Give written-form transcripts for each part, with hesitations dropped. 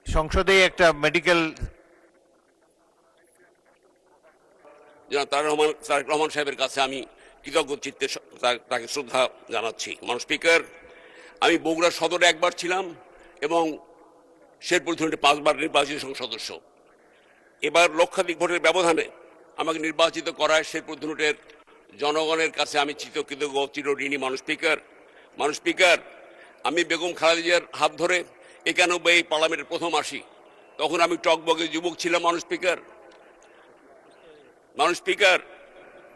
সংসদেই একটা মেডিকেল জনাব তারেক রহমান সাহেবের কাছে আমি কৃতজ্ঞ চিত্তে তাকে শ্রদ্ধা জানাচ্ছি। মাননীয় স্পিকার, আমি বগুড়া সদরে একবার ছিলাম এবং শেরপুর ধরনের 5 বার নির্বাচিত সংসদ সদস্য। এবার লক্ষাধিক ভোটের ব্যবধানে আমাকে নির্বাচিত করায় শেরপুর ধরনের জনগণের কাছে আমি কৃতজ্ঞ চিরঋণী। মাননীয় স্পিকার, আমি বেগম খালেদা জিয়ার হাত ধরে 91 পার্লামেন্টের প্রথম আসি। তখন আমি টকবগে যুবক ছিলাম। মাননীয় স্পিকার,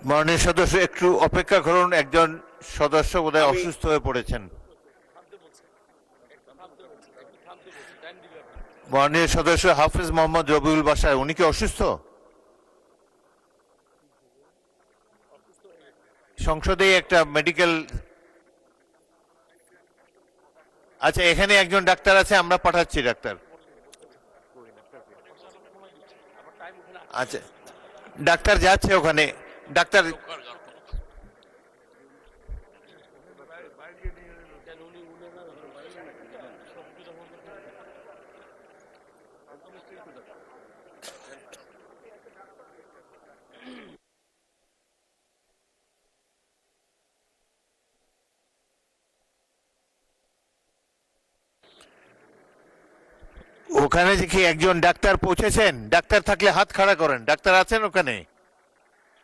মাননীয় সদস্য একটু অপেক্ষা করুন, একজন সদস্য বোধহয় অসুস্থ হয়ে পড়েছেন। মাননীয় সদস্য হাফিজ মোহাম্মদ রবিউল বাসার, উনি কি অসুস্থ? সংসদেই একটা মেডিকেল, আচ্ছা এখানে একজন ডাক্তার আছে, আমরা পাঠাচ্ছি ডাক্তার। আচ্ছা ডাক্তার যাচ্ছে ওখানে। ডাক্তার ওখানে যে কি একজন ডাক্তার পৌঁছেছেন? ডাক্তার থাকলে হাত খাড়া করেন। ডাক্তার আছেন ওখানে?